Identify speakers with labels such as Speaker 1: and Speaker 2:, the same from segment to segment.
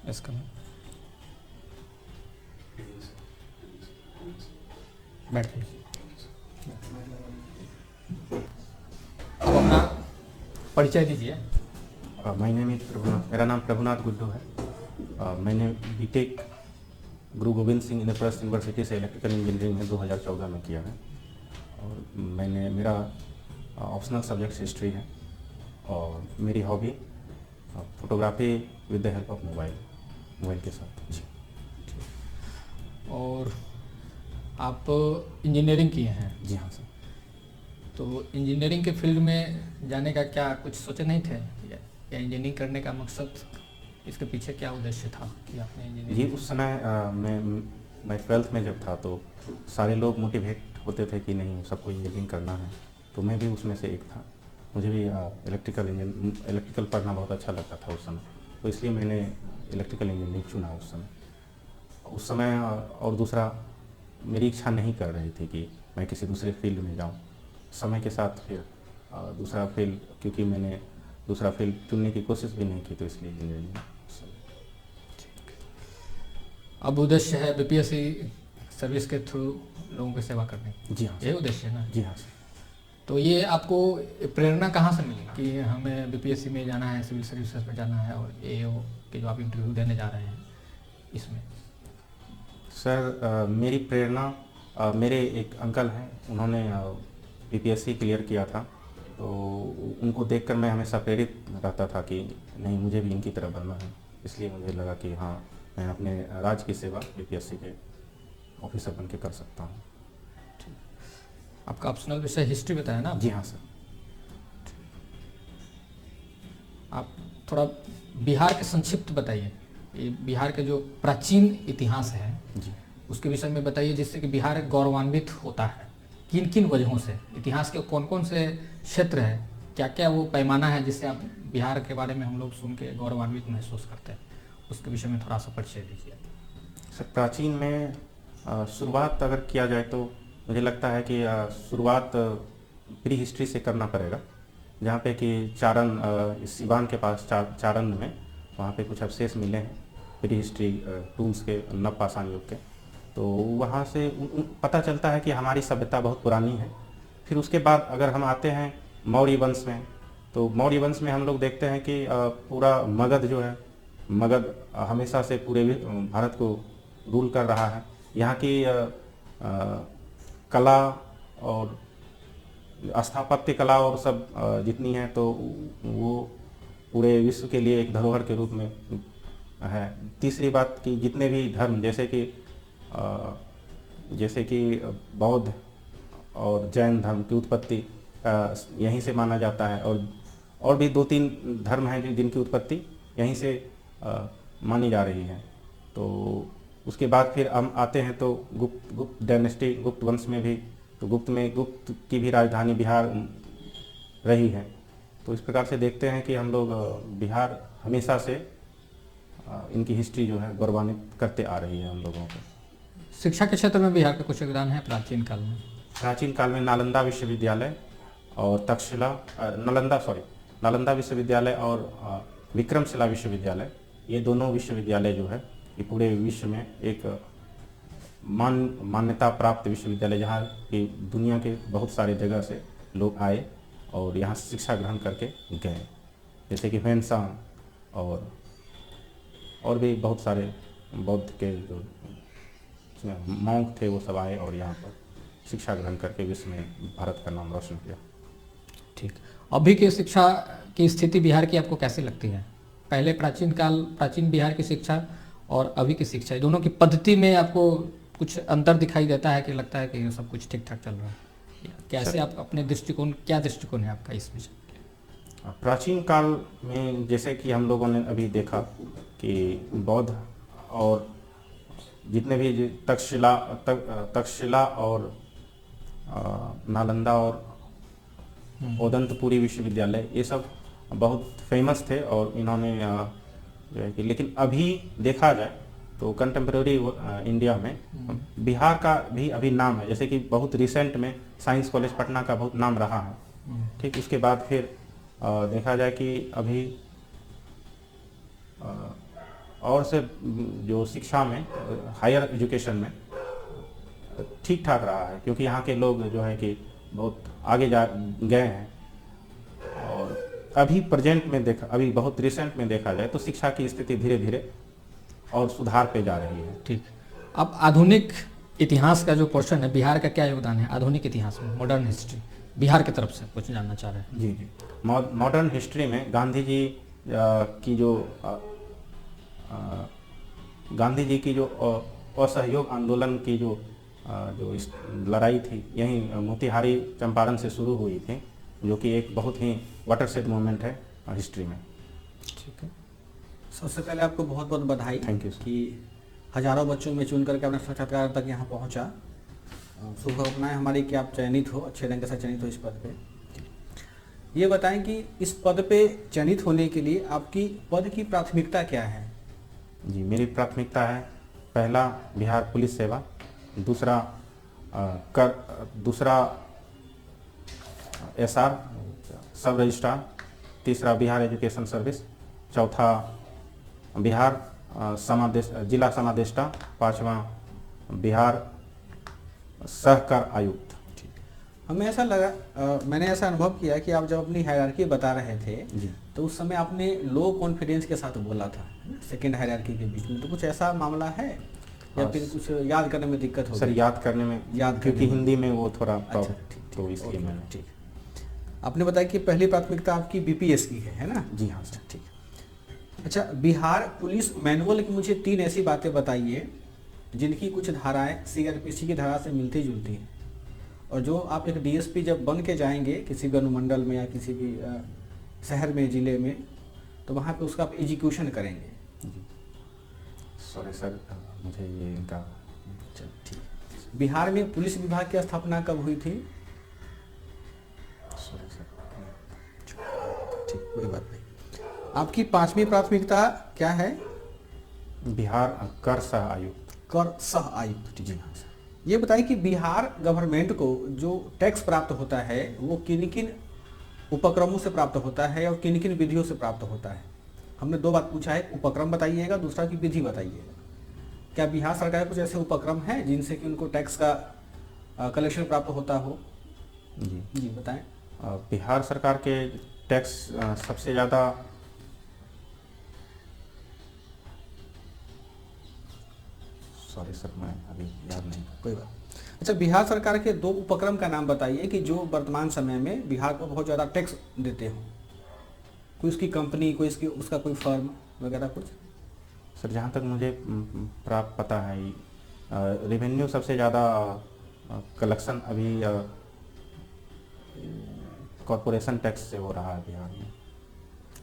Speaker 1: इसका बैठ लीजिए। अब अपना परिचय दीजिए।
Speaker 2: मेरा नाम प्रभुनाथ गुड्डू है। मैंने बीटेक गुरु गोविंद सिंह इंद्रप्रस्थ यूनिवर्सिटी से इलेक्ट्रिकल इंजीनियरिंग में 2014 में किया है। और मेरा ऑप्शनल सब्जेक्ट हिस्ट्री है और मेरी hobby photography with the help of mobile के साथ। जी।
Speaker 1: और आप इंजीनियरिंग किए हैं?
Speaker 2: जी हाँ सर।
Speaker 1: तो इंजीनियरिंग के फील्ड में जाने का क्या कुछ सोचे नहीं थे, या इंजीनियरिंग करने का मकसद, इसके पीछे क्या उद्देश्य था कि आपने इंजीनियरिंग?
Speaker 2: जी, उस समय मैं 12th में जब था तो सारे लोग मोटिवेट होते थे कि नहीं सबको इंजीनियरिंग करना है, तो मैं भी उसमें से एक था। मुझे भी इलेक्ट्रिकल पढ़ना बहुत अच्छा लगता था उस समय, तो इसलिए मैंने इलेक्ट्रिकल इंजीनियरिंग चुना उस समय। और दूसरा, मेरी इच्छा नहीं कर रही थी कि मैं किसी दूसरे फील्ड में जाऊं। समय के साथ फिर दूसरा फील्ड, क्योंकि मैंने दूसरा फील्ड चुनने की कोशिश भी नहीं की, तो इसलिए इंजीनियरिंग।
Speaker 1: अब उद्देश्य है बीपीएससी सर्विस के थ्रू लोगों की सेवा करने?
Speaker 2: जी हाँ,
Speaker 1: ये उद्देश्य है ना?
Speaker 2: जी हाँ सर।
Speaker 1: तो ये आपको प्रेरणा कहाँ से मिली कि हमें बीपीएससी में जाना है, सिविल सर्विसेज में जाना है, और एओ के जो आप इंटरव्यू देने जा रहे हैं इसमें?
Speaker 2: सर, मेरी प्रेरणा मेरे एक अंकल हैं, उन्होंने बीपीएससी क्लियर किया था, तो उनको देखकर मैं हमेशा प्रेरित रहता था कि नहीं, मुझे भी इनकी तरह बनना है। इसलिए मुझे लगा कि हाँ, मैं अपने राज्य की सेवा बीपीएससी के ऑफिसर बन के कर सकता हूँ।
Speaker 1: आपका ऑप्शनल विषय हिस्ट्री बताया ना?
Speaker 2: जी हाँ सर।
Speaker 1: आप थोड़ा बिहार के संक्षिप्त बताइए, ये बिहार के जो प्राचीन इतिहास है
Speaker 2: जी,
Speaker 1: उसके विषय में बताइए, जिससे कि बिहार गौरवान्वित होता है। किन किन वजहों से, इतिहास के कौन कौन से क्षेत्र है, क्या क्या वो पैमाना है जिससे आप बिहार के बारे में हम लोग सुन के गौरवान्वित महसूस करते हैं, उसके विषय में थोड़ा सा परिचय दीजिए।
Speaker 2: सर, प्राचीन में शुरुआत अगर किया जाए तो मुझे लगता है कि शुरुआत प्री हिस्ट्री से करना पड़ेगा, जहाँ पे कि सिवान के पास चारण में वहाँ पे कुछ अवशेष मिले हैं प्री हिस्ट्री टूल्स के, नवपाषाण युग के। तो वहाँ से पता चलता है कि हमारी सभ्यता बहुत पुरानी है। फिर उसके बाद अगर हम आते हैं मौर्य वंश में, तो मौर्य वंश में हम लोग देखते हैं कि पूरा मगध जो है, मगध हमेशा से पूरे भारत को रूल कर रहा है। यहाँ की कला और स्थापत्य कला और सब जितनी है, तो वो पूरे विश्व के लिए एक धरोहर के रूप में है। तीसरी बात कि जितने भी धर्म, जैसे कि बौद्ध और जैन धर्म की उत्पत्ति यहीं से माना जाता है, और भी 2-3 धर्म हैं जिनकी उत्पत्ति यहीं से मानी जा रही है। तो उसके बाद फिर हम आते हैं तो गुप्त डायनेस्टी, गुप्त वंश में भी, तो गुप्त की भी राजधानी बिहार रही है। तो इस प्रकार से देखते हैं कि हम लोग बिहार हमेशा से इनकी हिस्ट्री जो है गौरवान्वित करते आ रही है हम लोगों को।
Speaker 1: शिक्षा के क्षेत्र में बिहार का कुछ योगदान है प्राचीन काल में?
Speaker 2: प्राचीन काल में नालंदा विश्वविद्यालय और नालंदा विश्वविद्यालय और विक्रमशिला विश्वविद्यालय, ये दोनों विश्वविद्यालय जो है ये पूरे विश्व में एक मान्यता प्राप्त विश्वविद्यालय, जहाँ की दुनिया के बहुत सारे जगह से लोग आए और यहाँ शिक्षा ग्रहण करके गए। जैसे कि ह्वेनसांग और भी बहुत सारे बौद्ध के जो मॉन्क थे, वो सब आए और यहाँ पर शिक्षा ग्रहण करके विश्व में भारत का नाम रोशन किया।
Speaker 1: ठीक। अभी की शिक्षा की स्थिति बिहार की आपको कैसी लगती है? पहले प्राचीन बिहार की शिक्षा और अभी की शिक्षा, दोनों की पद्धति में आपको कुछ अंतर दिखाई देता है कि लगता है कि सब कुछ ठीक ठाक चल रहा है? कैसे आप अपने क्या दृष्टिकोण है आपका इस विषय?
Speaker 2: प्राचीन काल में जैसे कि हम लोगों ने अभी देखा कि बौद्ध और जितने भी तक्षशिला और नालंदा और ओदंतपुरी विश्वविद्यालय, ये सब बहुत फेमस थे और इन्होंने जो है कि, लेकिन अभी देखा जाए तो कंटेम्प्रेरी इंडिया में बिहार का भी अभी नाम है। जैसे कि बहुत रिसेंट में साइंस कॉलेज पटना का बहुत नाम रहा है, ठीक। उसके बाद फिर देखा जाए कि अभी और से जो शिक्षा में, हायर एजुकेशन में ठीक ठाक रहा है, क्योंकि यहाँ के लोग जो है कि बहुत आगे जा गए हैं। और अभी प्रेजेंट में अभी बहुत रिसेंट में देखा जाए तो शिक्षा की स्थिति धीरे धीरे और सुधार पे जा रही है।
Speaker 1: ठीक। अब आधुनिक इतिहास का जो पोर्शन है, बिहार का क्या योगदान है आधुनिक इतिहास में, मॉडर्न हिस्ट्री बिहार की तरफ से कुछ जानना चाह रहे हैं?
Speaker 2: जी जी। मॉडर्न हिस्ट्री में गांधी जी की जो असहयोग आंदोलन की जो लड़ाई थी, यही मोतिहारी चंपारण से शुरू हुई थी, जो कि एक बहुत ही वाटरशेड मोमेंट है हिस्ट्री में।
Speaker 1: ठीक है।
Speaker 3: सबसे पहले आपको बहुत बहुत बधाई।
Speaker 2: Thank you sir.
Speaker 3: कि हजारों बच्चों में चुन करके अपने साक्षात्कार तक यहाँ पहुँचा। शुभकामनाएं हमारी कि आप चयनित हो, अच्छे ढंग से चयनित हो इस पद पे। ये बताएं कि इस पद पे चयनित होने के लिए आपकी पद की प्राथमिकता क्या है?
Speaker 2: जी, मेरी प्राथमिकता है पहला बिहार पुलिस सेवा, दूसरा SR सब रजिस्ट्रार, तीसरा बिहार एजुकेशन सर्विस, चौथा बिहार जिला समादेष्टा, पांचवा बिहार सहकार आयुक्त।
Speaker 3: हमें ऐसा लगा, मैंने ऐसा अनुभव किया कि आप जब अपनी हायरार्की बता रहे थे
Speaker 2: जी।
Speaker 3: तो उस समय आपने लो कॉन्फिडेंस के साथ बोला था, सेकंड हायरार्की के बीच में। तो कुछ ऐसा मामला है या फिर कुछ याद करने में दिक्कत हो?
Speaker 2: सर याद करने में, क्योंकि हिंदी में वो थोड़ा
Speaker 3: अच्छा,
Speaker 2: तो इसलिए मैंने।
Speaker 3: ठीक। आपने बताया कि पहली प्राथमिकता आपकी BPS की है ना?
Speaker 2: जी हाँ सर।
Speaker 3: ठीक। अच्छा, बिहार पुलिस मैनुअल की मुझे 3 ऐसी बातें बताइए जिनकी कुछ धाराएं CRPC की धारा से मिलती जुलती हैं, और जो आप एक DSP जब बन के जाएंगे किसी भी अनुमंडल में या किसी भी शहर में, जिले में, तो वहाँ पे उसका आप एग्जीक्यूशन करेंगे।
Speaker 2: सॉरी सर, मुझे ये इनका।
Speaker 3: चल ठीक। बिहार में पुलिस विभाग की स्थापना कब हुई थी?
Speaker 2: Sorry sir.
Speaker 3: ठीक, कोई बात नहीं। आपकी 5वीं प्राथमिकता क्या है?
Speaker 2: बिहार कर सह आयुक्त।
Speaker 3: कर सह आयुक्त। जी हाँ। ये बताइए कि बिहार गवर्नमेंट को जो टैक्स प्राप्त होता है वो किन किन उपक्रमों से प्राप्त होता है और किन किन विधियों से प्राप्त होता है? हमने 2 बात पूछा है, उपक्रम बताइएगा, दूसरा की विधि बताइएगा। क्या बिहार सरकार के कुछ ऐसे उपक्रम हैं जिनसे कि उनको टैक्स का कलेक्शन प्राप्त होता हो?
Speaker 2: जी
Speaker 3: जी बताएं।
Speaker 2: बिहार सरकार के टैक्स सबसे ज़्यादा सॉरी सर, मैं अभी याद नहीं।
Speaker 3: कोई बात। अच्छा, बिहार सरकार के 2 उपक्रम का नाम बताइए कि जो वर्तमान समय में बिहार को बहुत ज़्यादा टैक्स देते हो। कोई उसकी कंपनी, कोई उसका कोई फर्म वगैरह कुछ?
Speaker 2: सर जहाँ तक मुझे प्राप्त पता है, रेवेन्यू सबसे ज़्यादा कलेक्शन अभी कॉरपोरेशन टैक्स से हो रहा है बिहार में।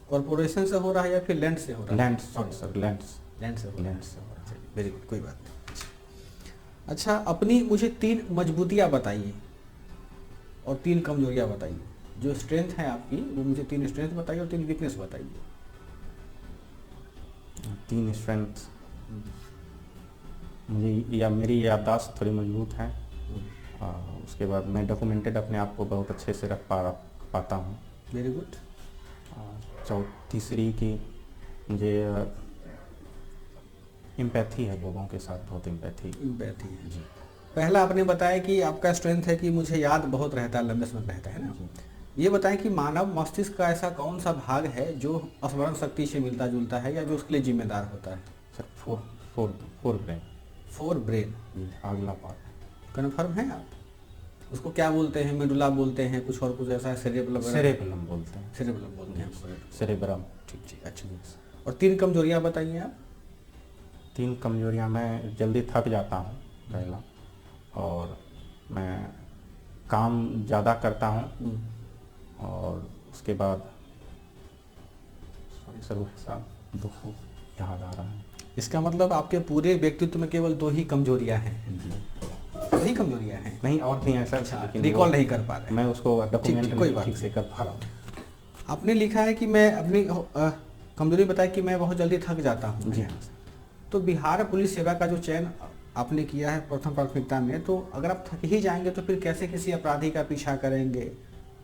Speaker 3: कॉरपोरेशन से हो रहा है या फिर लैंड से हो रहा है?
Speaker 2: लैंड, सॉरी सर, लैंड से हो रहा है।
Speaker 3: वेरी गुड, कोई बात नहीं। अच्छा, अपनी मुझे 3 मजबूतियाँ बताइए और 3 कमजोरियाँ बताइए। जो स्ट्रेंथ है आपकी वो मुझे 3 स्ट्रेंथ बताइए और 3 वीकनेस बताइए।
Speaker 2: 3 स्ट्रेंथ मुझे, या मेरी याददाश्त थोड़ी मजबूत है, उसके बाद मैं डॉक्यूमेंटेड अपने आप को बहुत अच्छे से रख पाता हूँ।
Speaker 3: Very good.
Speaker 2: तीसरी की मुझे एम्पैथी है, लोगों के साथ बहुत एम्पैथी
Speaker 3: है
Speaker 2: जी।
Speaker 3: पहला आपने बताया कि आपका स्ट्रेंथ है कि मुझे याद बहुत रहता है, लंबे समय रहता है ना। ये बताएं कि मानव मस्तिष्क का ऐसा कौन सा भाग है जो स्मरण शक्ति से मिलता जुलता है या जो उसके लिए जिम्मेदार होता है?
Speaker 2: Sir fore brain.
Speaker 3: 4 ब्रेन,
Speaker 2: अगला पार्ट।
Speaker 3: कन्फर्म है आप? उसको क्या बोलते हैं? मेडुला बोलते हैं, कुछ और कुछ ऐसा है? सेरेबलम
Speaker 2: बोलते हैं।
Speaker 3: सेरेबलम बोलते हैं।
Speaker 2: सेरेब्रम।
Speaker 3: ठीक। अच्छा, और 3 कमजोरियाँ बताइए आप।
Speaker 2: 3 कमजोरियाँ, मैं जल्दी थक जाता हूँ पहला, और मैं काम ज़्यादा करता हूँ, और उसके बाद सर वो हिसाब 2 याद आ रहा है।
Speaker 3: इसका मतलब आपके पूरे व्यक्तित्व में केवल 2 ही कमजोरियाँ हैं?
Speaker 2: जी,
Speaker 3: 2 ही कमजोरियाँ हैं?
Speaker 2: नहीं और भी है सर, लेकिन
Speaker 3: रिकॉल नहीं कर पा रहे।
Speaker 2: मैं उसको डॉक्यूमेंट
Speaker 3: कोई बात
Speaker 2: ठीक से कर पा रहा हूँ।
Speaker 3: आपने लिखा है कि मैं अपनी कमजोरी बताया कि मैं बहुत जल्दी थक जाता हूँ।
Speaker 2: जी हाँ।
Speaker 3: तो बिहार पुलिस सेवा का जो चयन आपने किया है प्रथम प्राथमिकता में, तो अगर आप थक ही जाएंगे तो फिर कैसे किसी अपराधी का पीछा करेंगे?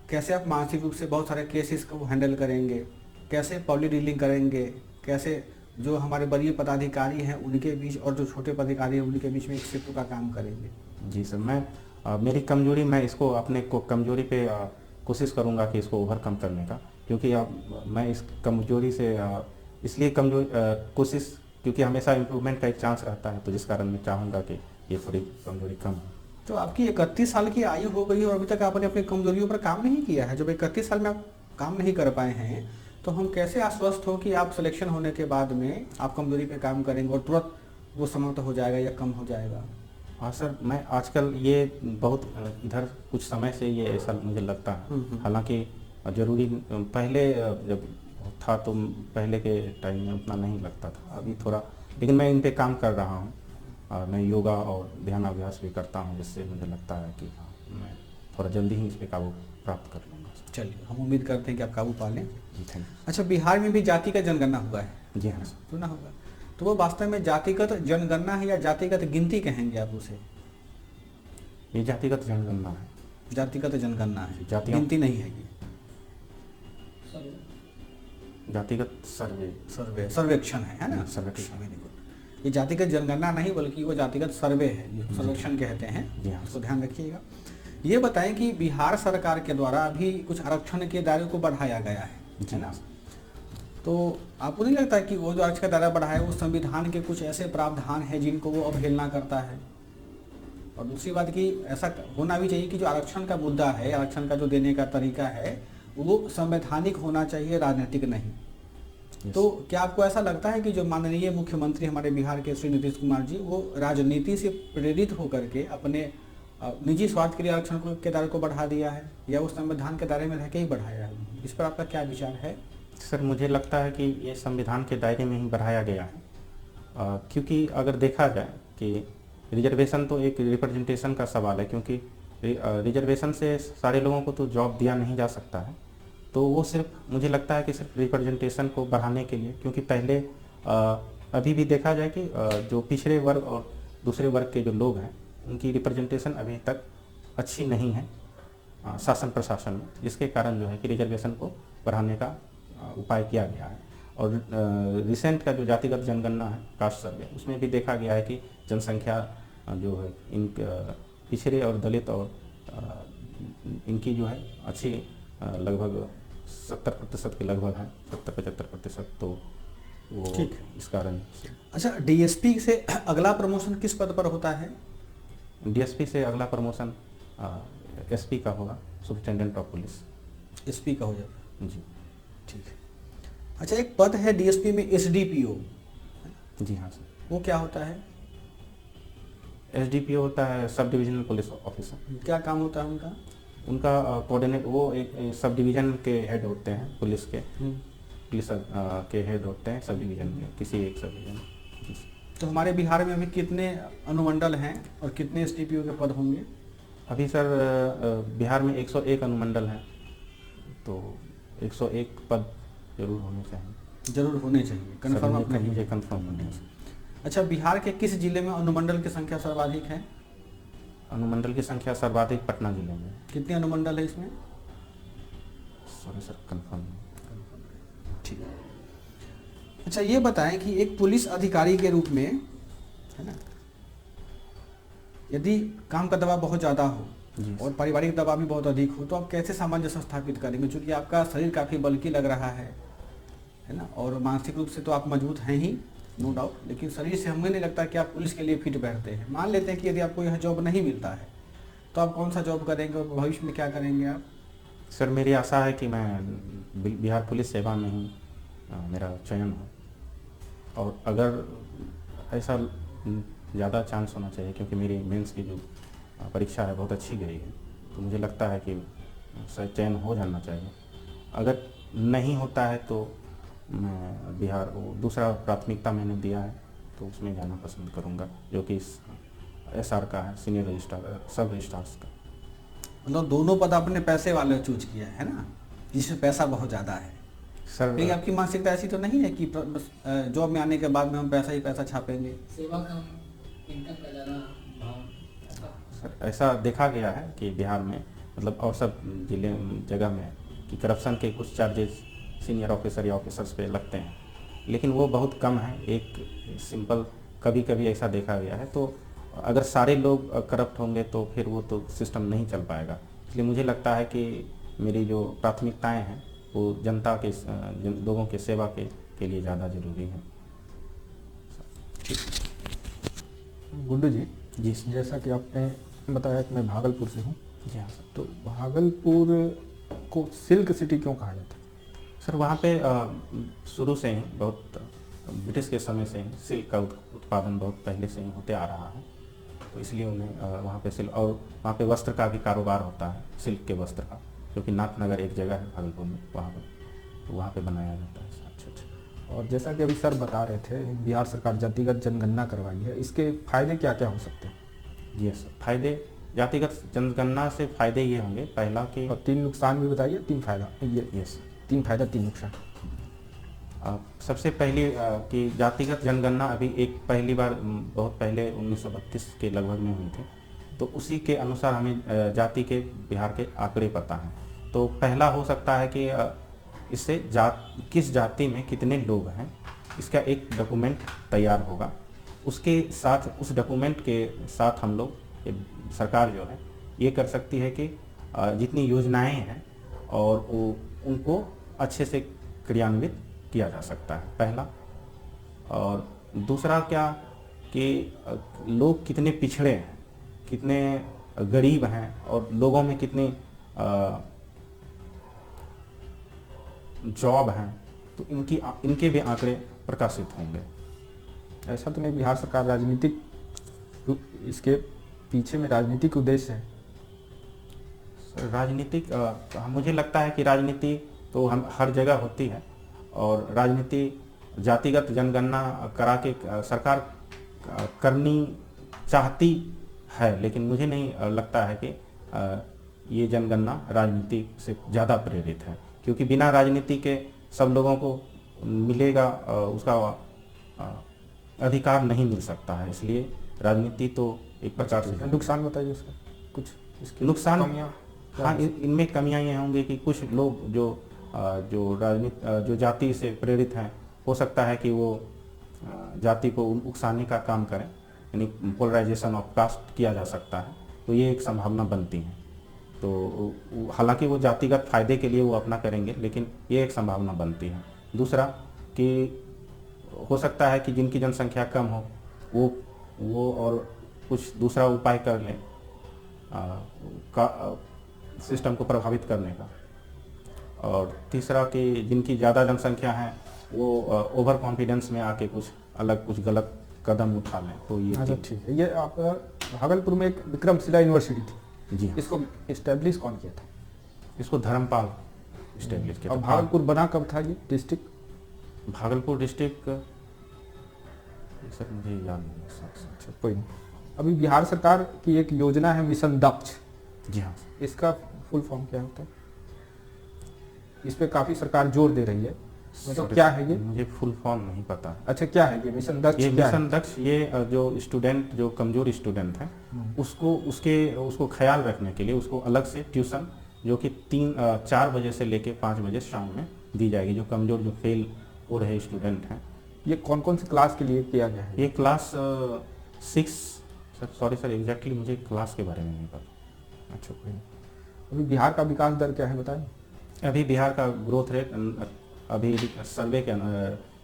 Speaker 3: कैसे आप मानसिक रूप से बहुत सारे केसेस को हैंडल करेंगे? कैसे पब्लिक डीलिंग करेंगे? कैसे जो हमारे वरीय पदाधिकारी हैं उनके बीच और जो छोटे पदाधिकारी हैं उनके बीच में एक सेतु का काम करेंगे?
Speaker 2: जी सर, मैं मेरी कमजोरी, मैं इसको अपने को कमजोरी पे कोशिश करूंगा कि इसको ओवरकम करने का, क्योंकि अब मैं इस कमजोरी से इसलिए कोशिश, क्योंकि हमेशा इम्प्रूवमेंट का एक चांस रहता है, तो जिस कारण मैं चाहूँगा कि ये थोड़ी कमजोरी कम हो।
Speaker 3: तो आपकी 31 साल की आयु हो गई और अभी तक आपने अपनी कमजोरियों पर काम नहीं किया है। जब 31 साल में आप काम नहीं कर पाए हैं तो हम कैसे आश्वस्त हो कि आप सिलेक्शन होने के बाद में आप कमजोरी पे काम करेंगे और तुरंत वो समाप्त हो जाएगा या कम हो जाएगा?
Speaker 2: हाँ सर, मैं आजकल ये बहुत इधर कुछ समय से ये ऐसा मुझे लगता है, हालांकि जरूरी पहले जब था तो पहले के टाइम में उतना नहीं लगता था, अभी थोड़ा, लेकिन मैं इन पे काम कर रहा हूँ। मैं योगा और ध्यान अभ्यास भी करता हूँ, जिससे मुझे लगता है कि हाँ, मैं थोड़ा जल्दी ही इस पे काबू प्राप्त कर लूँगा।
Speaker 3: चलिए, हम उम्मीद करते हैं कि आप काबू पा लें।
Speaker 2: जी थैंक यू।
Speaker 3: अच्छा, बिहार में भी जाति का जनगणना हुआ है,
Speaker 2: जी हाँ सर।
Speaker 3: सुना होगा, तो वो वास्तव में जातिगत जनगणना है या जातिगत गिनती कहेंगे आप उसे?
Speaker 2: ये जातिगत जनगणना है।
Speaker 3: जातिगत जनगणना है,
Speaker 2: जातियों-
Speaker 3: गिनती नहीं है ये।
Speaker 2: जातिगत सर्वे,
Speaker 3: सर्वेक्षण है ना?
Speaker 2: सर्वेक्षण।
Speaker 3: Very good। ये जातिगत जनगणना नहीं बल्कि वो जातिगत सर्वे है, जो सर्वेक्षण कहते हैं,
Speaker 2: जी हाँ।
Speaker 3: उसको ध्यान रखिएगा। ये बताएं कि बिहार सरकार के द्वारा अभी कुछ आरक्षण के दायरे को बढ़ाया गया है ना? तो आपको नहीं लगता कि वो जो आरक्षण का दायरा बढ़ाया है वो संविधान के कुछ ऐसे प्रावधान है जिनको वो अवहेलना करता है? और दूसरी बात कि ऐसा होना भी चाहिए कि जो आरक्षण का मुद्दा है, आरक्षण का जो देने का तरीका है, वो संवैधानिक होना चाहिए, राजनीतिक नहीं। तो क्या आपको ऐसा लगता है कि जो माननीय मुख्यमंत्री हमारे बिहार के श्री नीतीश कुमार जी, वो राजनीति से प्रेरित होकर के अपने निजी स्वार्थ के लिए आरक्षण के दायरे को बढ़ा दिया है, या वो संविधान के दायरे में रह के ही बढ़ाया है? इस पर आपका क्या विचार है?
Speaker 2: सर, मुझे लगता है कि ये संविधान के दायरे में ही बढ़ाया गया है, क्योंकि अगर देखा जाए कि रिजर्वेशन तो एक रिप्रेजेंटेशन का सवाल है, क्योंकि रिजर्वेशन से सारे लोगों को तो जॉब दिया नहीं जा सकता है, तो वो सिर्फ मुझे लगता है कि सिर्फ रिप्रेजेंटेशन को बढ़ाने के लिए, क्योंकि पहले अभी भी देखा जाए कि जो पिछड़े वर्ग और दूसरे वर्ग के जो लोग हैं उनकी रिप्रेजेंटेशन अभी तक अच्छी नहीं है शासन प्रशासन में, जिसके कारण जो है कि रिजर्वेशन को बढ़ाने का उपाय किया गया है। और रिसेंट का जो जातिगत जनगणना है, कास्ट सर्वे, उसमें भी देखा गया है कि जनसंख्या जो है इन पिछड़े और दलित और इनकी जो है अच्छी लगभग 70% के लगभग है, 70-75%, तो वो
Speaker 3: ठीक।
Speaker 2: इस कारण।
Speaker 3: अच्छा, डीएसपी से अगला प्रमोशन किस पद पर होता है?
Speaker 2: डीएसपी से अगला प्रमोशन एसपी का होगा, सुपरिटेंडेंट ऑफ पुलिस।
Speaker 3: एसपी का हो जाएगा,
Speaker 2: जी
Speaker 3: ठीक है। अच्छा, एक पद है डीएसपी में एसडीपीओ,
Speaker 2: जी हाँ सर।
Speaker 3: वो क्या होता है?
Speaker 2: एसडीपीओ होता है सब डिविजनल पुलिस ऑफिसर।
Speaker 3: क्या काम होता है उनका?
Speaker 2: उनका कोऑर्डिनेट, वो एक सब डिवीजन के हेड होते हैं पुलिस के, पुलिस के हेड होते हैं सब डिवीजन के, किसी एक सब डिवीजन।
Speaker 3: तो हमारे बिहार में अभी कितने अनुमंडल हैं और कितने एसडीपीओ के पद होंगे?
Speaker 2: अभी सर बिहार में 101 अनुमंडल हैं, तो 101 पद जरूर होने चाहिए।
Speaker 3: जरूर होने चाहिए, कंफर्म आप नहीं?
Speaker 2: मुझे कंफर्म होने चाहिए।
Speaker 3: अच्छा, बिहार के किस जिले में अनुमंडल की संख्या सर्वाधिक है?
Speaker 2: अनुमंडल की संख्या सर्वाधिक पटना जिले में।
Speaker 3: कितने अनुमंडल है इसमें?
Speaker 2: Sorry sir, confirm.
Speaker 3: ठीक। अच्छा, ये बताएं कि एक पुलिस अधिकारी के रूप में, है ना, यदि काम का दबाव बहुत ज़्यादा हो
Speaker 2: जी।
Speaker 3: और पारिवारिक दबाव भी बहुत अधिक हो, तो आप कैसे सामंजस्य स्थापित करेंगे? क्योंकि आपका शरीर काफ़ी बल्कि लग रहा है ना, और मानसिक रूप से तो आप मजबूत हैं ही, नो डाउट, लेकिन शरीर से हमें नहीं लगता कि आप पुलिस के लिए फिट बैठते हैं। मान लेते हैं कि यदि आपको यह जॉब नहीं मिलता है तो आप कौन सा जॉब करेंगे और भविष्य में क्या करेंगे आप?
Speaker 2: सर, मेरी आशा है कि मैं बिहार पुलिस सेवा में ही मेरा चयन हो, और अगर ऐसा ज़्यादा चांस होना चाहिए, क्योंकि मेरी मेंस की जो परीक्षा है बहुत अच्छी गई है, तो मुझे लगता है कि चयन हो जाना चाहिए। अगर नहीं होता है तो मैं बिहार, वो दूसरा प्राथमिकता मैंने दिया है, तो उसमें जाना पसंद करूंगा, जो कि एसआर का है, सीनियर रजिस्ट्रार, सब रजिस्ट्रार्स का।
Speaker 3: मतलब दोनों पद आपने पैसे वाले चूज किया है ना, जिसमें पैसा बहुत ज़्यादा है।
Speaker 2: सर,
Speaker 3: लेकिन आपकी मानसिकता ऐसी तो नहीं है कि बस जॉब में आने के बाद में हम पैसा ही पैसा छापेंगे?
Speaker 1: सेवा का इनकम का ज़्यादा भाव।
Speaker 2: सर, ऐसा देखा गया है कि बिहार में, मतलब और सब जगह में, कि करप्शन के कुछ चार्जेस सीनियर ऑफिसर या ऑफिसर्स पे लगते हैं, लेकिन वो बहुत कम है। एक सिंपल कभी कभी ऐसा देखा गया है। तो अगर सारे लोग करप्ट होंगे तो फिर वो तो सिस्टम नहीं चल पाएगा। इसलिए मुझे लगता है कि मेरी जो प्राथमिकताएं हैं वो जनता के लोगों के सेवा के लिए ज़्यादा जरूरी है।
Speaker 4: गुड्डू जी,
Speaker 2: जी
Speaker 4: जैसा कि आपने बताया कि मैं भागलपुर से हूँ,
Speaker 2: जी हाँ सर।
Speaker 4: तो भागलपुर को सिल्क सिटी क्यों कहा जाता है?
Speaker 2: सर वहाँ पे शुरू से ही बहुत ब्रिटिश के समय से ही सिल्क का उत्पादन बहुत पहले से ही होते आ रहा है। तो इसलिए उन्हें वहाँ पे सिल्क, और वहाँ पे वस्त्र का भी कारोबार होता है, सिल्क के वस्त्र का, जो कि नाथनगर एक जगह है भागलपुर में, वहाँ पे बनाया जाता है।
Speaker 4: अच्छा अच्छा। और जैसा कि अभी सर बता रहे थे, बिहार सरकार जातिगत जनगणना करवाई है, इसके फायदे क्या क्या हो सकते हैं?
Speaker 2: जी सर, फायदे जातिगत जनगणना से फायदे ये होंगे, पहला कि
Speaker 4: और 3 नुकसान भी बताइए, 3 फायदा, ये
Speaker 2: यस
Speaker 4: 3 फायदा 3 नुकसान।
Speaker 2: सबसे पहली कि जातिगत जनगणना अभी एक पहली बार बहुत पहले 1932 के लगभग में हुई थी। तो उसी के अनुसार हमें जाति के बिहार के आंकड़े पता हैं। तो पहला हो सकता है कि इससे किस जाति में कितने लोग हैं, इसका एक डॉक्यूमेंट तैयार होगा। उसके साथ उस डॉक्यूमेंट के साथ हम लोग, सरकार जो है ये कर सकती है कि जितनी योजनाएं हैं और उनको अच्छे से क्रियान्वित किया जा सकता है, पहला। और दूसरा क्या कि लोग कितने पिछड़े हैं, कितने गरीब हैं, और लोगों में कितनी जॉब हैं, तो इनके भी आंकड़े प्रकाशित होंगे।
Speaker 4: ऐसा तो नहीं बिहार सरकार राजनीतिक, इसके पीछे में राजनीतिक उद्देश्य है?
Speaker 2: राजनीतिक मुझे लगता है कि राजनीति तो हम हर जगह होती है, और राजनीति जातिगत जनगणना करा के सरकार करनी चाहती है, लेकिन मुझे नहीं लगता है कि ये जनगणना राजनीति से ज़्यादा प्रेरित है, क्योंकि बिना राजनीति के सब लोगों को मिलेगा उसका अधिकार नहीं मिल सकता है। इसलिए राजनीति तो एक प्रकार से।
Speaker 4: नुकसान बताइए उसका कुछ, इसके
Speaker 2: नुकसान,
Speaker 4: कमियां?
Speaker 2: हाँ, इनमें कमियां ये होंगी कि कुछ लोग जो जाति से प्रेरित हैं, हो सकता है कि वो जाति को उकसाने का काम करें, यानी पोलराइजेशन ऑफ कास्ट किया जा सकता है। तो ये एक संभावना बनती है। तो हालांकि वो जातिगत फायदे के लिए वो अपना करेंगे, लेकिन ये एक संभावना बनती है। दूसरा कि हो सकता है कि जिनकी जनसंख्या कम हो वो और कुछ दूसरा उपाय कर लें सिस्टम को प्रभावित करने का। और तीसरा कि जिनकी ज़्यादा जनसंख्या है वो ओवर कॉन्फिडेंस में आके कुछ गलत कदम उठा लें। तो ये
Speaker 4: अच्छा ठीक है। ये आप भागलपुर में एक विक्रमशिला यूनिवर्सिटी थी,
Speaker 2: जी,
Speaker 4: इसको इस्टेब्लिश कौन किया था?
Speaker 2: इसको धर्मपाल इस्टेब्लिश किया
Speaker 4: और
Speaker 2: था।
Speaker 4: भागलपुर बना कब था ये डिस्ट्रिक्ट?
Speaker 2: भागलपुर डिस्ट्रिक्ट सर मुझे याद नहीं है।
Speaker 4: अच्छा कोई नहीं। अभी बिहार सरकार की एक योजना है मिशन दक्ष,
Speaker 2: जी हाँ,
Speaker 4: इसका फुल फॉर्म क्या होता है? इस पे काफी सरकार जोर दे रही है, मतलब क्या है ये?
Speaker 2: मुझे फुल फॉर्म नहीं पता।
Speaker 4: अच्छा क्या है ये मिशन दक्ष?
Speaker 2: ये
Speaker 4: क्या है?
Speaker 2: मिशन दक्ष ये जो स्टूडेंट, जो कमजोर स्टूडेंट हैं, उसको ख्याल रखने के लिए उसको अलग से ट्यूशन, जो कि 4 बजे से लेके 5 बजे शाम में दी जाएगी। जो कमजोर, जो फेल हो रहे स्टूडेंट हैं।
Speaker 4: ये कौन कौन सी क्लास के लिए किया गया है?
Speaker 2: ये क्लास 6, सॉरी सर एग्जैक्टली मुझे क्लास के बारे में नहीं पता।
Speaker 4: अच्छा कोई नहीं। अभी बिहार का विकास दर क्या है बताएं?
Speaker 2: अभी बिहार का ग्रोथ रेट अभी सर्वे के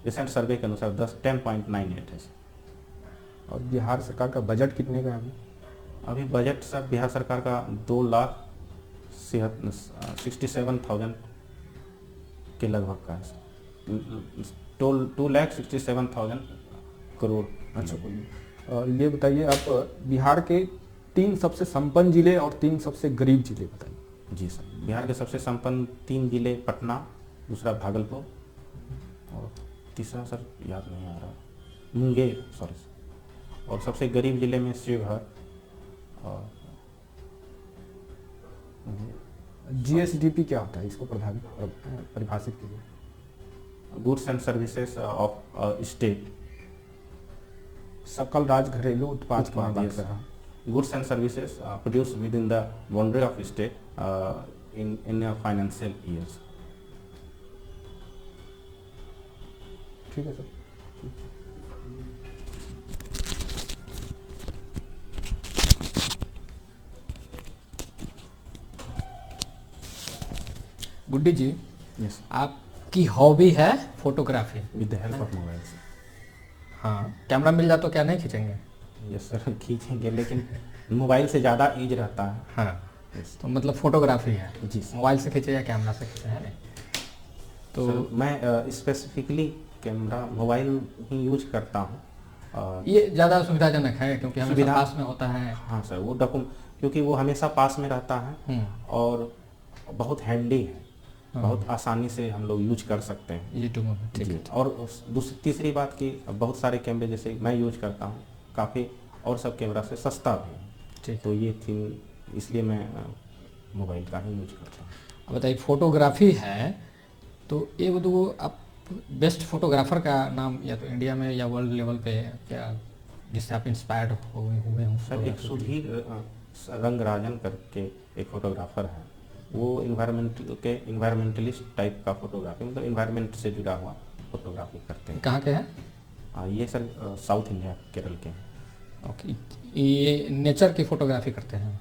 Speaker 2: रिसेंट सर्वे के अनुसार 10.98 है।
Speaker 4: और बिहार सरकार का बजट कितने का है अभी?
Speaker 2: अभी बजट सर बिहार सरकार का 2,67,000 के लगभग का है। 2,67,000 करोड़।
Speaker 4: अच्छा कोई नहीं। और ये बताइए आप, बिहार के 3 सबसे संपन्न जिले और 3 सबसे गरीब जिले बताइए।
Speaker 2: जी सर, बिहार के सबसे संपन्न 3 जिले पटना, दूसरा भागलपुर, और तीसरा सर याद नहीं आ रहा, मुंगेर, सॉरी। और सबसे गरीब जिले में शिवहर और
Speaker 4: जीएसडीपी क्या होता है, इसको परिभाषित कीजिए।
Speaker 2: Goods and services of state.
Speaker 4: सकल राज घरेलू उत्पाद की मैं बात कर रहा हूँ।
Speaker 2: Goods and services produced within the boundary of state in a financial years।
Speaker 4: ठीक है सर।
Speaker 1: गुड्डी जी,
Speaker 2: यस
Speaker 1: आपकी हॉबी है photography.
Speaker 2: With the help of mobile.
Speaker 1: हाँ, कैमरा मिल जाए तो क्या नहीं खींचेंगे?
Speaker 2: यस सर, खींचेंगे लेकिन मोबाइल से ज़्यादा ईज रहता है।
Speaker 1: हाँ,
Speaker 2: Yes.
Speaker 1: तो मतलब फोटोग्राफी है
Speaker 2: जी सर।
Speaker 1: मोबाइल से खींचे या कैमरा से खींचे, है नहीं? तो
Speaker 2: सर, मैं स्पेसिफिकली कैमरा मोबाइल ही यूज करता हूँ।
Speaker 1: ये ज़्यादा सुविधाजनक है क्योंकि हमेशा
Speaker 2: सुविधा-
Speaker 1: पास में होता है।
Speaker 2: हाँ सर, वो क्योंकि वो हमेशा पास में रहता है
Speaker 1: हम्म,
Speaker 2: और बहुत हैंडी है,
Speaker 1: हाँ।
Speaker 2: बहुत आसानी से हम लोग यूज कर सकते हैं।
Speaker 1: यूट्यूब में ठीक
Speaker 2: जी।
Speaker 1: है।
Speaker 2: और तीसरी बात की बहुत सारे कैमरे जैसे मैं यूज करता हूँ काफ़ी और सब कैमरा से सस्ता भी है,
Speaker 1: ठीक।
Speaker 2: तो ये थी, इसलिए मैं मोबाइल का ही यूज करता हूँ।
Speaker 1: अब बताइए, फोटोग्राफी है तो ये वो आप बेस्ट फोटोग्राफर का नाम या तो इंडिया में या वर्ल्ड लेवल पे क्या, जिससे आप इंस्पायर्ड हुए हों?
Speaker 2: सर, एक सुधीर रंगराजन करके एक फोटोग्राफर है, वो इन्वायरमेंटलिस्ट टाइप का फोटोग्राफी, मतलब इन्वायरमेंट से जुड़ा हुआ फोटोग्राफी करते हैं।
Speaker 1: कहाँ के हैं?
Speaker 2: ये सर साउथ इंडिया केरल के हैं।
Speaker 1: ओके, ये नेचर की फोटोग्राफी करते हैं?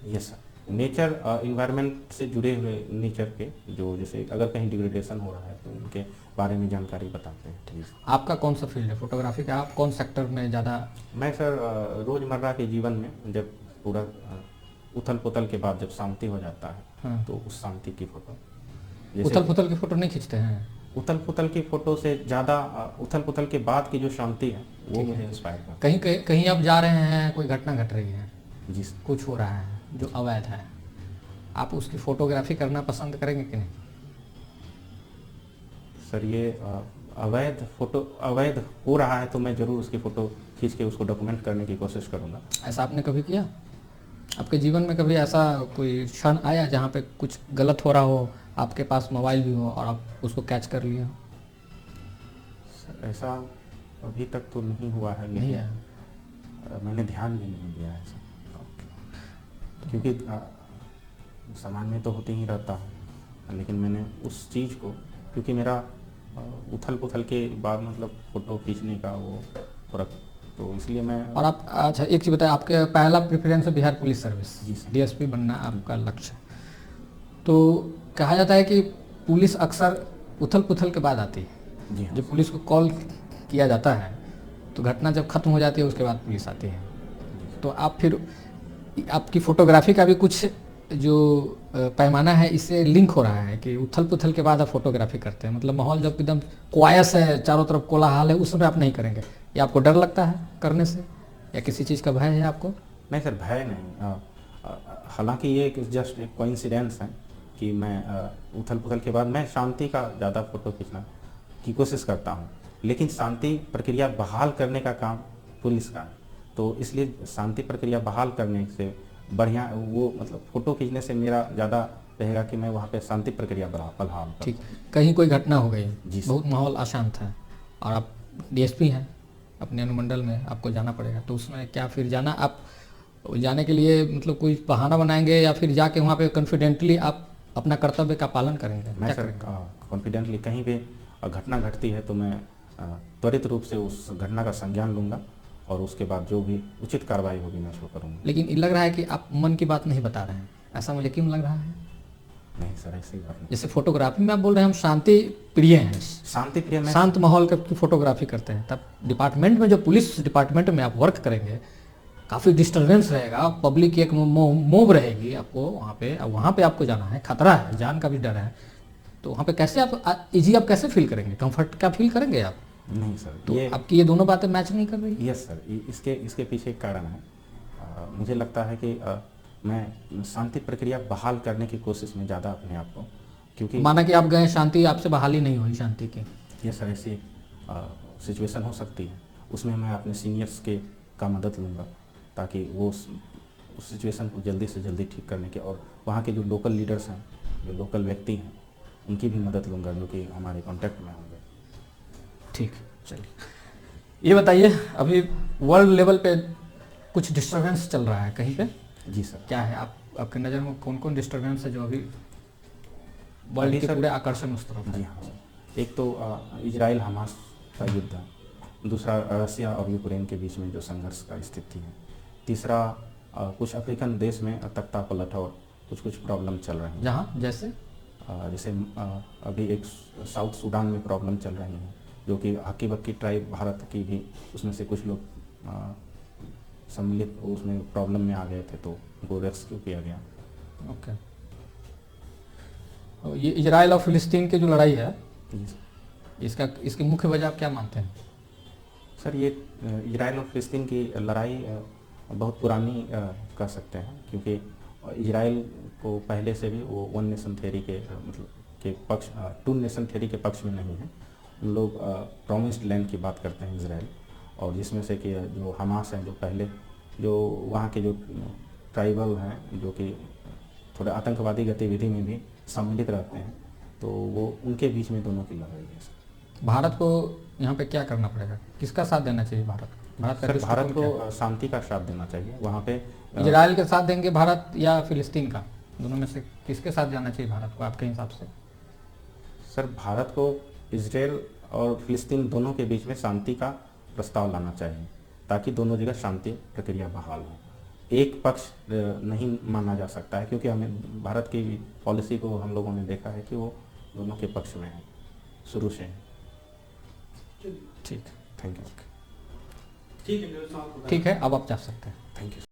Speaker 2: यस सर, नेचर इन्वायरमेंट से जुड़े हुए नेचर के, जो जैसे अगर कहीं डिग्रेडेशन हो रहा है तो उनके बारे में जानकारी बताते हैं। ठीक।
Speaker 1: आपका कौन सा फील्ड है फोटोग्राफी का? आप कौन सेक्टर में ज़्यादा?
Speaker 2: मैं सर रोज़मर्रा के जीवन में जब पूरा उथल पुथल के बाद जब शांति हो जाता है,
Speaker 1: हाँ।
Speaker 2: तो उस शांति की फोटो,
Speaker 1: उथल पुथल की फोटो नहीं खींचते हैं?
Speaker 2: उथल पुथल की फोटो से ज़्यादा उथल पुथल के बाद की जो शांति है वो मुझे इंस्पायर करती
Speaker 1: कहीं कहीं कहीं आप जा रहे हैं, कोई घटना घट रही है,
Speaker 2: है। जी सर।
Speaker 1: कुछ हो रहा है जो अवैध है, आप उसकी फोटोग्राफी करना पसंद करेंगे कि नहीं?
Speaker 2: सर, ये अवैध हो रहा है तो मैं ज़रूर उसकी फ़ोटो खींच के उसको डॉक्यूमेंट करने की कोशिश करूँगा।
Speaker 1: ऐसा आपने कभी किया? आपके जीवन में कभी ऐसा कोई क्षण आया जहाँ पे कुछ गलत हो रहा हो, आपके पास मोबाइल भी हो और आप उसको कैच कर लिए हो?
Speaker 2: सर, ऐसा अभी तक तो नहीं हुआ है,
Speaker 1: नहीं
Speaker 2: लेकिन
Speaker 1: है?
Speaker 2: मैंने ध्यान भी नहीं दिया है सर, क्योंकि सामान्य तो होते ही रहता है, लेकिन मैंने उस चीज़ को, क्योंकि मेरा उथल पुथल के बाद मतलब फ़ोटो खींचने का वो थोड़ा, तो इसलिए मैं।
Speaker 1: और आप, अच्छा एक चीज़ बताएं, आपके पहला प्रेफरेंस है बिहार पुलिस सर्विस?
Speaker 2: जी सर।
Speaker 1: डीएसपी बनना आपका लक्ष्य है। तो कहा जाता है कि पुलिस अक्सर उथल पुथल के बाद आती है।
Speaker 2: जी हाँ।
Speaker 1: जब पुलिस को कॉल किया जाता है तो घटना जब खत्म हो जाती है उसके बाद पुलिस आती है। तो आप फिर आपकी फोटोग्राफी का भी कुछ जो पैमाना है इससे लिंक हो रहा है कि उथल पुथल के बाद आप फोटोग्राफी करते हैं, मतलब माहौल जब एकदम क्वायस है, चारों तरफ कोलाहल है, उस समय आप नहीं करेंगे, या आपको डर लगता है करने से, या किसी चीज़ का भय है आपको?
Speaker 2: नहीं सर, भय नहीं। हालांकि ये जस्ट एक कोइंसिडेंस है कि मैं उथल पुथल के बाद मैं शांति का ज़्यादा फ़ोटो खींचना की कोशिश करता हूँ, लेकिन शांति प्रक्रिया बहाल करने का काम पुलिस का है, तो इसलिए शांति प्रक्रिया बहाल करने से बढ़िया वो, मतलब फ़ोटो खींचने से मेरा ज़्यादा रहेगा कि मैं वहाँ पे शांति प्रक्रिया बहाल करूँ।
Speaker 1: ठीक, कहीं कोई घटना हो गई,
Speaker 2: जी सर।
Speaker 1: बहुत माहौल अशांत है और आप डीएसपी हैं, अपने अनुमंडल में आपको जाना पड़ेगा, तो उसमें क्या फिर जाना, आप जाने के लिए मतलब कोई बहाना बनाएंगे या फिर जाके वहाँ पे कॉन्फिडेंटली आप अपना कर्तव्य का पालन करेंगे?
Speaker 2: मैं
Speaker 1: क्या
Speaker 2: सर
Speaker 1: करेंगे?
Speaker 2: कॉन्फिडेंटली कहीं भी घटना घटती है तो मैं त्वरित रूप से उस घटना का संज्ञान लूँगा और उसके बाद जो भी उचित कार्रवाई होगी मैं उसको करूँगा।
Speaker 1: लेकिन ये लग रहा है कि आप मन की बात नहीं बता रहे हैं, ऐसा मुझे क्यों लग रहा है?
Speaker 2: नहीं सर, ऐसी बात नहीं।
Speaker 1: जैसे फोटोग्राफी में आप बोल रहे हैं हम शांति प्रिय हैं,
Speaker 2: शांति प्रिय में
Speaker 1: शांत माहौल की फोटोग्राफी करते हैं, तब डिपार्टमेंट में जो पुलिस डिपार्टमेंट में आप वर्क करेंगे काफ़ी डिस्टर्बेंस रहेगा, पब्लिक की एक मोब रहेगी आपको वहाँ पे आपको जाना है, खतरा है, जान का भी डर है, तो वहाँ पे कैसे आप इजी आप कैसे फील करेंगे, कंफर्ट का फील करेंगे आप?
Speaker 2: नहीं सर,
Speaker 1: तो आपकी ये दोनों बातें मैच नहीं कर रही?
Speaker 2: यस सर, इसके पीछे एक कारण है। मुझे लगता है कि मैं शांति प्रक्रिया बहाल करने की कोशिश में ज़्यादा अपने आप को, क्योंकि
Speaker 1: माना कि आप गए, शांति आपसे बहाली नहीं हुई शांति की,
Speaker 2: ये सर ऐसी सिचुएशन हो सकती है, उसमें मैं अपने सीनियर्स का मदद लूँगा ताकि वो उस सिचुएशन को जल्दी से जल्दी ठीक करने के, और वहाँ के जो लोकल लीडर्स हैं, जो लोकल व्यक्ति हैं, उनकी भी मदद लूँगा जो कि हमारे कांटेक्ट में होंगे।
Speaker 1: ठीक, चलिए ये बताइए, अभी वर्ल्ड लेवल पे कुछ डिस्टरबेंस चल रहा है कहीं पे?
Speaker 2: जी सर।
Speaker 1: क्या है आपके नज़र में कौन कौन डिस्टरबेंस है जो अभी वर्ल्ड के
Speaker 2: सर,
Speaker 1: पूरे आकर्षण उस तरफ है?
Speaker 2: जी हाँ सर, एक तो इजराइल हमास का युद्ध है, दूसरा रसिया और यूक्रेन के बीच में जो संघर्ष का स्थिति है, तीसरा कुछ अफ्रीकन देश में तख्ता पलट और कुछ प्रॉब्लम चल रही हैं,
Speaker 1: जहाँ जैसे
Speaker 2: जैसे अभी एक साउथ सूडान में प्रॉब्लम चल रही है, जो कि हक्की बक्की ट्राइब भारत की भी उसमें से कुछ लोग सम्मिलित उसमें प्रॉब्लम में आ गए थे, तो उनको रेस्क्यू किया गया।
Speaker 1: ओके। और ये इजराइल और फिलिस्तीन की जो लड़ाई है, इसकी मुख्य वजह आप क्या मानते हैं?
Speaker 2: सर, ये इजराइल और फिलिस्तीन की लड़ाई बहुत पुरानी कह सकते हैं, क्योंकि इजराइल को पहले से भी वो वन नेशन थ्योरी के मतलब के पक्ष, टू नेशन थ्योरी के पक्ष में नहीं है। उन लोग प्रॉमिस्ड लैंड की बात करते हैं इजराइल, और जिसमें से कि जो हमास हैं, जो पहले जो वहाँ के जो ट्राइबल हैं, जो कि थोड़े आतंकवादी गतिविधि में भी सम्मिलित रहते हैं, तो वो उनके बीच में दोनों की लड़ाई है।
Speaker 1: भारत को यहाँ पे क्या करना पड़ेगा? किसका साथ देना चाहिए भारत को? भारत का
Speaker 2: सर,
Speaker 1: दृष्टिकोण
Speaker 2: भारत
Speaker 1: क्या है?
Speaker 2: को शांति का साथ देना चाहिए। वहाँ पे
Speaker 1: इजराइल के साथ देंगे भारत या फिलिस्तीन का? दोनों में से किसके साथ जाना चाहिए भारत को आपके हिसाब से?
Speaker 2: सर, भारत को इजराइल और फिलिस्तीन दोनों के बीच में शांति का प्रस्ताव लाना चाहिए, ताकि दोनों जगह शांति प्रक्रिया बहाल हो। एक पक्ष नहीं माना जा सकता है, क्योंकि हमें भारत की पॉलिसी को हम लोगों ने देखा है कि वो दोनों के पक्ष में है शुरू से।
Speaker 1: ठीक,
Speaker 2: थैंक यू।
Speaker 3: ठीक है,
Speaker 1: ठीक है, अब आप जा सकते हैं।
Speaker 2: Thank you.